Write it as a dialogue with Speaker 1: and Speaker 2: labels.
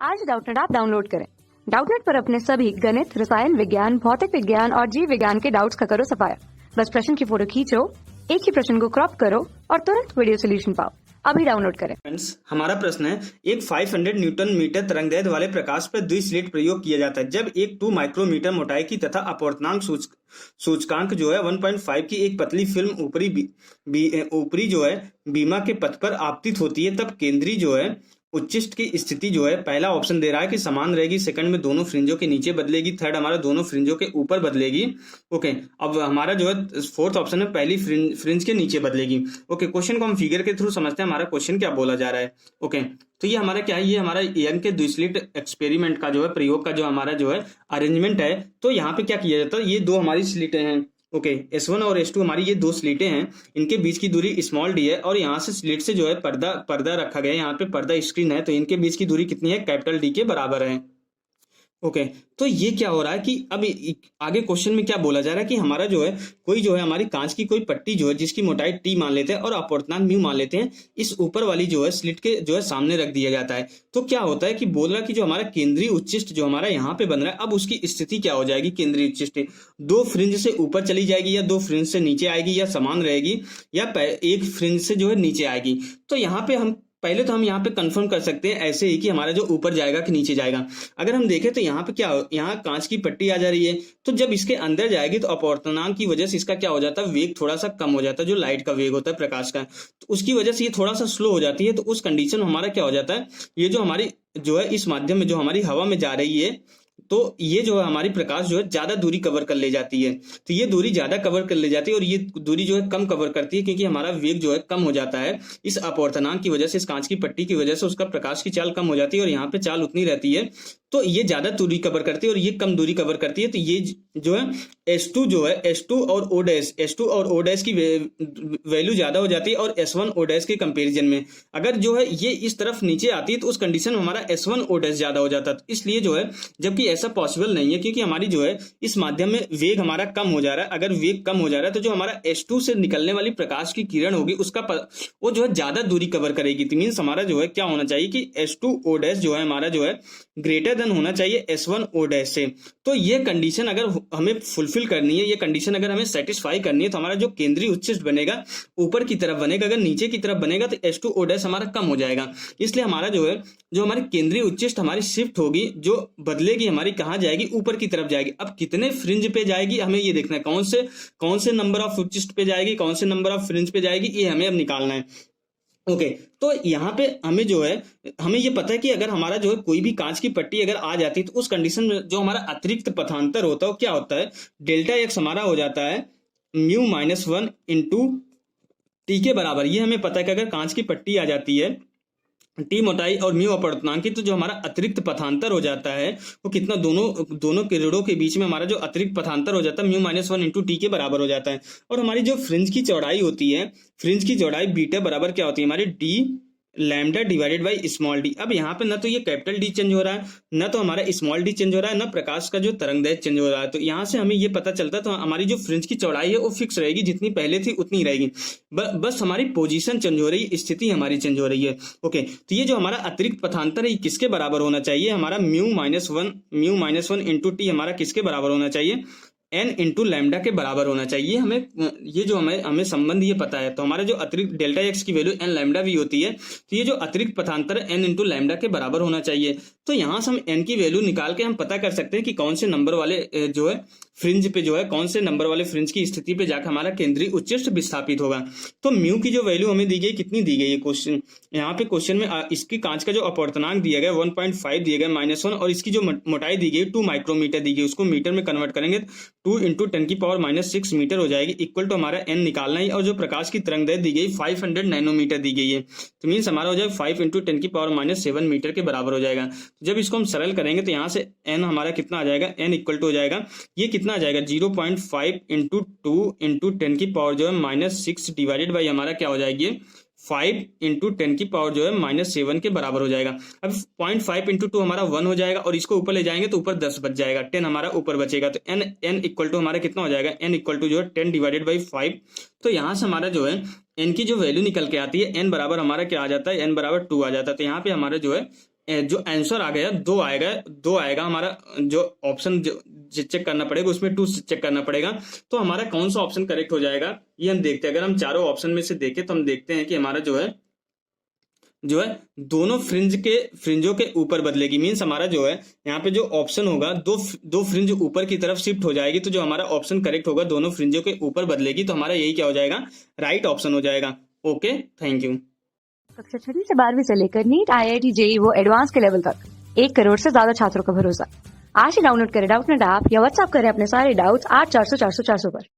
Speaker 1: आज Doubtnut app download करें। Doubtnut पर अपने सभी गणित, रसायन विज्ञान, भौतिक विज्ञान और जीव विज्ञान के डाउट्स का करो सफाया। बस प्रश्न की फोटो खींचो, एक ही प्रश्न को क्रॉप करो और तुरंत वीडियो सोल्यूशन पाओ। अभी डाउनलोड करें।
Speaker 2: फ्रेंड्स, हमारा प्रश्न है, एक 500 न्यूटन मीटर तरंगदैर्घ्य वाले प्रकाश पर द्विस्लिट प्रयोग किया जाता है जब एक 2 माइक्रोमीटर मोटाई की तथा अपवर्तनांक सूचकांक जो है 1.5 की एक पतली फिल्म ऊपरी जो है बीमा के पथ पर आपतित होती है, तब केंद्रीय जो है उच्चिष्ट की स्थिति जो है पहला ऑप्शन दे रहा है कि समान रहेगी, सेकंड में दोनों फ्रिंजों के नीचे बदलेगी, थर्ड हमारा दोनों फ्रिंजों के ऊपर बदलेगी। ओके, अब हमारा जो है फोर्थ ऑप्शन है पहली फ्रिंज के नीचे बदलेगी। ओके, क्वेश्चन को हम फिगर के थ्रू समझते हैं हमारा क्वेश्चन क्या बोला जा रहा है। ओके, तो ये हमारा क्या है, ये हमारा यंग के द्विस्लिट एक्सपेरिमेंट का जो है प्रयोग का जो हमारा जो है अरेंजमेंट है। तो यहाँ पे क्या किया जाता है, ये दो हमारी स्लिटें हैं। ओके, S1 और S2 हमारी ये दो स्लिटें हैं, इनके बीच की दूरी स्मॉल डी है और यहाँ से स्लिट से जो है पर्दा रखा गया है, यहाँ पे पर्दा स्क्रीन है, तो इनके बीच की दूरी कितनी है, कैपिटल डी के बराबर है। ओके, तो ये क्या हो रहा है कि अब आगे क्वेश्चन में क्या बोला जा रहा है कि हमारा जो है कोई जो है हमारी कांच की कोई पट्टी जो है जिसकी मोटाई टी मान लेते हैं और अपवर्तनांक म्यू मान लेते हैं, इस ऊपर वाली जो है स्लिट के जो है सामने रख दिया जाता है। तो क्या होता है कि बोल रहा है कि जो हमारा केंद्रीय उच्चिष्ट जो हमारा यहाँ पे बन रहा है, अब उसकी स्थिति क्या हो जाएगी, केंद्रीय उच्चिष्ट दो फ्रिंज से ऊपर चली जाएगी या दो फ्रिंज से नीचे आएगी या समान रहेगी या एक फ्रिंज से जो है नीचे आएगी। तो यहाँ पे हम पहले तो हम यहाँ पे कंफर्म कर सकते हैं ऐसे ही कि हमारा जो ऊपर जाएगा कि नीचे जाएगा। अगर हम देखें तो यहाँ पे क्या, यहाँ कांच की पट्टी आ जा रही है, तो जब इसके अंदर जाएगी तो अपवर्तनांक की वजह से इसका क्या हो जाता है, वेग थोड़ा सा कम हो जाता है, जो लाइट का वेग होता है प्रकाश का, तो उसकी वजह से ये थोड़ा सा स्लो हो जाती है। तो उस कंडीशन में हमारा क्या हो जाता है, ये जो हमारी जो है इस माध्यम में जो हमारी हवा में जा रही है, तो ये जो है हमारी प्रकाश जो है ज्यादा दूरी कवर कर ले जाती है। तो ये दूरी ज्यादा कवर कर ले जाती है और ये दूरी जो है कम कवर करती है, क्योंकि हमारा वेग जो है कम हो जाता है इस अपवर्तनांक की वजह से, इस कांच की पट्टी की वजह से उसका प्रकाश की चाल कम हो जाती है और यहाँ पे चाल उतनी रहती है। तो ये ज्यादा दूरी कवर करती है और ये कम दूरी कवर करती है। तो ये जो है S2 जो है S2 और O डैश की वैल्यू ज्यादा हो जाती है और S1 O डैश के कंपेरिजन में। अगर जो है ये इस तरफ नीचे आती है तो उस कंडीशन में हमारा S1 O डैश ज्यादा हो जाता है। इसलिए जो है, जबकि ऐसा पॉसिबल नहीं है क्योंकि हमारी जो है इस माध्यम में वेग हमारा कम हो जा रहा है। अगर वेग कम हो जा रहा है तो जो हमारा S2 से निकलने वाली प्रकाश की किरण होगी उसका वो जो है ज्यादा दूरी कवर करेगी। तो मीन्स हमारा जो है क्या होना चाहिए कि S2 O डैश जो है हमारा जो है ग्रेटर देन होना चाहिए S1 O डैश से। तो ये कंडीशन अगर हमें फुलफिल करनी है, ये कंडीशन अगर हमें सेटिस्फाई करनी है, तो हमारा जो केंद्रीय उच्चिष्ट बनेगा ऊपर की तरफ बनेगा, अगर नीचे की तरफ बनेगा तो S2 O डैश हमारा कम हो जाएगा। इसलिए हमारा जो है जो हमारी केंद्रीय उच्चिष्ट हमारी शिफ्ट होगी, जो बदलेगी हमारी कहाँ जाएगी, ऊपर की तरफ जाएगी। अब कितने फ्रिंज पे जाएगी हमें ये देखना है, कौन से नंबर ऑफ उच्चिष्ट पे जाएगी, कौन से नंबर ऑफ फ्रिंज पे जाएगी, ये हमें अब निकालना है। ओके, तो यहाँ पे हमें जो है हमें ये पता है कि अगर हमारा जो है कोई भी कांच की पट्टी अगर आ जाती है तो उस कंडीशन में जो हमारा अतिरिक्त पथांतर होता है वो क्या होता है, डेल्टा एक्स हमारा हो जाता है म्यू -1 इंटू टी के बराबर। ये हमें पता है कि अगर कांच की पट्टी आ जाती है टी मोटाई और म्यू अपवर्तनांक की, तो जो हमारा अतिरिक्त पथांतर हो जाता है वो कितना, दोनों किरणों के बीच में हमारा जो अतिरिक्त पथांतर हो जाता है म्यू -1 इंटू टी के बराबर हो जाता है। और हमारी जो फ्रिंज की चौड़ाई होती है, फ्रिंज की चौड़ाई बीटा बराबर क्या होती है हमारी D lambda divided by small D. अब यहाँ पे ना तो ये कैपिटल डी चेंज हो रहा है, ना तो हमारा स्मॉल डी चेंज हो रहा है, ना प्रकाश का जो तरंगदैर्घ्य चेंज हो रहा है। तो यहाँ से हमें ये पता चलता है तो हमारी जो फ्रिंज की चौड़ाई है वो फिक्स रहेगी, जितनी पहले थी उतनी रहेगी, बस हमारी पोजीशन चेंज हो रही है, स्थिति हमारी चेंज हो रही है। ओके, तो ये जो हमारा अतिरिक्त पथांतर है किसके बराबर होना चाहिए, हमारा म्यू -1 इंटू टी हमारा किसके बराबर होना चाहिए, n इंटू लैम्डा के बराबर होना चाहिए। हमें ये जो हमें संबंध ये पता है। तो हमारे जो अतिरिक्त डेल्टा एक्स की वैल्यू n लैम्डा भी होती है, तो ये जो अतिरिक्त पथांतर है n इंटू लैम्डा के बराबर होना चाहिए। तो यहाँ से हम n की वैल्यू निकाल के हम पता कर सकते हैं कि कौन से नंबर वाले जो है फ्रिंज पे जो है, कौन से नंबर वाले फ्रिंज की स्थिति पे जाकर हमारा केंद्रीय उच्चिष्ट विस्थापित होगा। तो म्यू की जो वैल्यू हमें दी गई, कितनी दी गई है क्वेश्चन, यहाँ पे क्वेश्चन में इसकी कांच का जो अपवर्तनांक दिया गया 1.5 दिया गया -1, और इसकी जो मोटाई दी गई 2 माइक्रोमीटर दी गई, उसको मीटर में कन्वर्ट करेंगे 2 इंटू 10⁻⁻6 मीटर हो जाएगी, इक्वल टू हमारा n निकालना है। और जो प्रकाश की तरंगदैर्घ्य दी गई 500 नैनोमीटर दी गई है, तो मीन्स हमारा हो जाएगा 5 इंटू 10⁻⁷ मीटर के बराबर हो जाएगा। जब इसको हम सरल करेंगे तो यहाँ से n हमारा कितना आ जाएगा, n इक्वल टू हो जाएगा, ये कितना आ जाएगा 0.5 इंटू 2 इंटू 10 की पावर जो है -6 डिवाइडेड बाई हमारा क्या हो जाएगी 5 इंटू 10 की पावर जो है -7 के बराबर हो जाएगा। अब 0.5 इंटू 2 हमारा 1 हो जाएगा और इसको ऊपर ले जाएंगे तो ऊपर 10 बच जाएगा, 10 हमारा ऊपर बचेगा। तो n इक्वल टू हमारा कितना हो जाएगा, n इक्वल टू जो है 10 डिवाइडेड बाई 5। तो यहाँ से हमारा जो है n की जो वैल्यू निकल के आती है, n बराबर हमारा क्या आ जाता है, n बराबर 2 आ जाता है। तो यहाँ पे हमारा जो है जो आंसर आ गया दो आएगा हमारा। जो ऑप्शन चेक करना पड़ेगा उसमें 2 चेक करना पड़ेगा। तो हमारा कौन सा ऑप्शन करेक्ट हो जाएगा ये हम देखते हैं। अगर हम चारों ऑप्शन में से देखें तो हम देखते हैं कि हमारा जो है दोनों फ्रिंजों के ऊपर बदलेगी। मीन्स हमारा जो है यहाँ पे जो ऑप्शन होगा दो फ्रिंज ऊपर की तरफ शिफ्ट हो जाएगी। तो जो हमारा ऑप्शन करेक्ट होगा दोनों फ्रिंजों के ऊपर बदलेगी, तो हमारा यही क्या हो जाएगा, राइट ऑप्शन हो जाएगा। Okay, thank you.
Speaker 1: कक्षा 6वीं से 12वीं से लेकर नीट, IIT, JEE वो एडवांस के लेवल तक 1 करोड़ से ज्यादा छात्रों का भरोसा। आज ही डाउनलोड करें डाउटनेट ऐप या व्हाट्सएप करें अपने सारे डाउट्स 8400 400 400 पर।